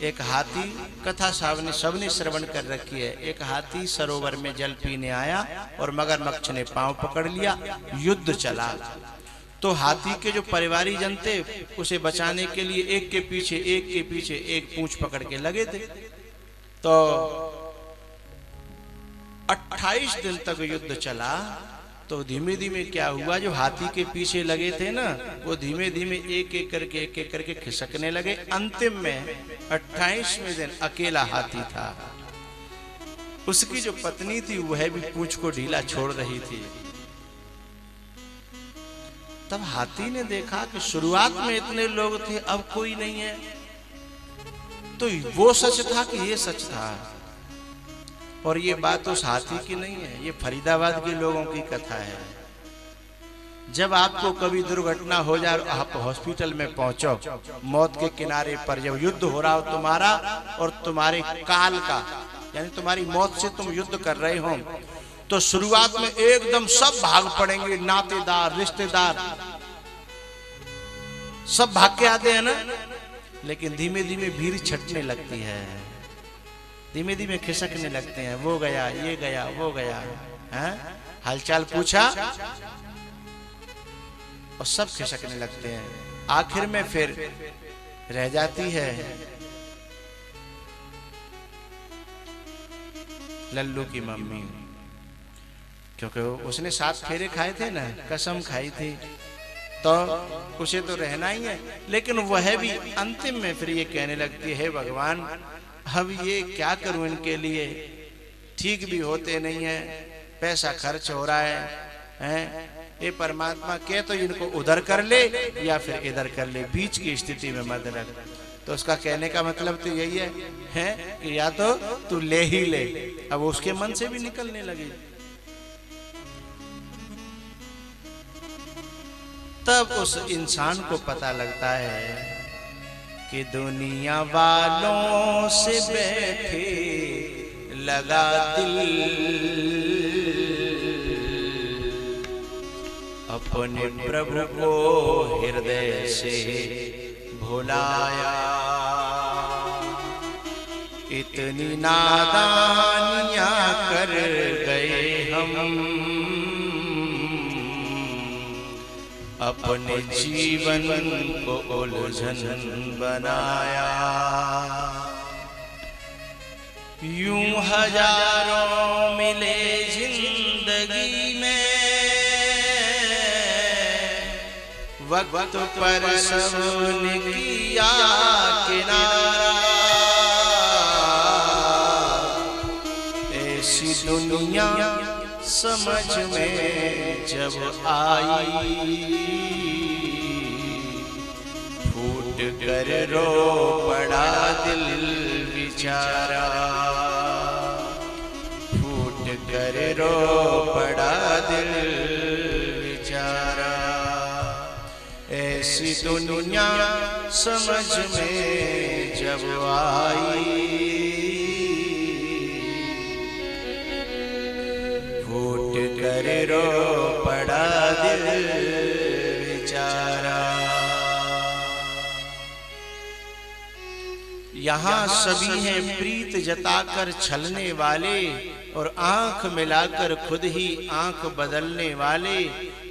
एक हाथी, कथा सबने श्रवण कर रखी है। एक हाथी सरोवर में जल पीने आया और मगरमच्छ ने पांव पकड़ लिया, युद्ध चला। तो हाथी के जो परिवारी जन थे उसे बचाने के लिए एक के पीछे एक पूंछ पकड़ के लगे थे। तो 28 दिन तक युद्ध चला। तो धीमे धीमे क्या हुआ, जो हाथी के पीछे लगे थे ना, वो धीमे धीमे एक एक करके खिसकने लगे। अंतिम में 28वें दिन अकेला हाथी था। उसकी जो पत्नी थी वह भी पूंछ को ढीला छोड़ रही थी। तब हाथी ने देखा कि शुरुआत में इतने लोग थे, अब कोई नहीं है। तो वो सच था कि ये सच था? और ये बात उस हाथी की नहीं है, ये फरीदाबाद के लोगों की कथा है। जब आपको कभी दुर्घटना हो जाए, आप हॉस्पिटल में पहुंचो, मौत के किनारे पर जब युद्ध हो रहा हो तुम्हारा और तुम्हारे काल का, यानी तुम्हारी मौत से तुम युद्ध कर रहे हो, तो शुरुआत में एकदम सब भाग पड़ेंगे, नातेदार रिश्तेदार सब भाग के आते हैं ना। लेकिन धीमे धीमे भीड़ छटने लगती है, धीमे धीमे खिसकने लगते हैं। वो गया, ये गया, वो गया, हैं? हालचाल पूछा और सब खिसकने लगते हैं। आखिर में फिर रह जाती है लल्लू की मम्मी, क्योंकि उसने 7 फेरे खाए थे ना, कसम खाई थी, तो उसे तो रहना ही है। लेकिन वह भी अंतिम में फिर ये कहने लगती है, भगवान अब ये क्या करूं इनके लिए, ठीक भी होते नहीं है, पैसा खर्च हो रहा है, ये परमात्मा के तो इनको उधर कर ले या फिर इधर कर ले, बीच की स्थिति में मत रख। तो उसका कहने का मतलब तो यही है कि या तो तू ले ही ले। अब उसके मन से भी निकलने लगी। तब उस इंसान को पता लगता है कि दुनिया वालों से बैठे लगा दिल, अपने प्रभु को हृदय से भुलाया। इतनी नादानियां कर गए हम, अपने जीवन को उलझन बनाया। यूं हजारों मिले जिंदगी में, वक्त पर सबने किया किनारा। ऐसी दुनिया समझ में जब आई, फूट कर रो पड़ा दिल बेचारा, फूट कर रो पड़ा दिल बेचारा। ऐसी दुनिया समझ में जब आई, कर रो पड़ा दिल बेचारा। यहाँ सभी हैं प्रीत जताकर छलने वाले, और आंख मिलाकर खुद ही आंख बदलने वाले।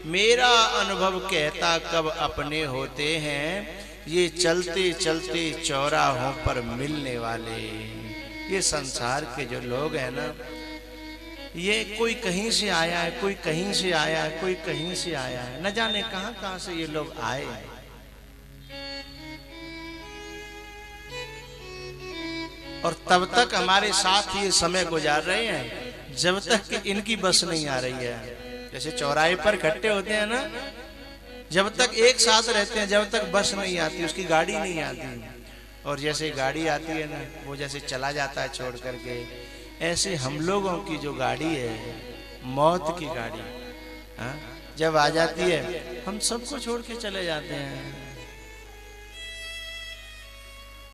मेरा अनुभव कहता कब अपने होते हैं, ये चलते चलते चौराहों पर मिलने वाले। ये संसार के जो लोग हैं ना, ये कोई कहीं से आया है, कोई कहीं से आया है, कोई कहीं से आया है, न जाने कहां कहां से ये लोग आए। और तब तक हमारे साथ ये समय गुजार रहे हैं जब तक कि इनकी बस नहीं आ रही है। जैसे चौराहे पर इकट्ठे होते हैं ना, जब तक एक साथ रहते हैं, जब तक बस नहीं आती, उसकी गाड़ी नहीं आती। और जैसे गाड़ी आती है ना, वो जैसे चला जाता है छोड़ करके, ऐसे हम लोगों की जो गाड़ी है, मौत की गाड़ी, जब आ जाती है हम सबको छोड़ के चले जाते हैं।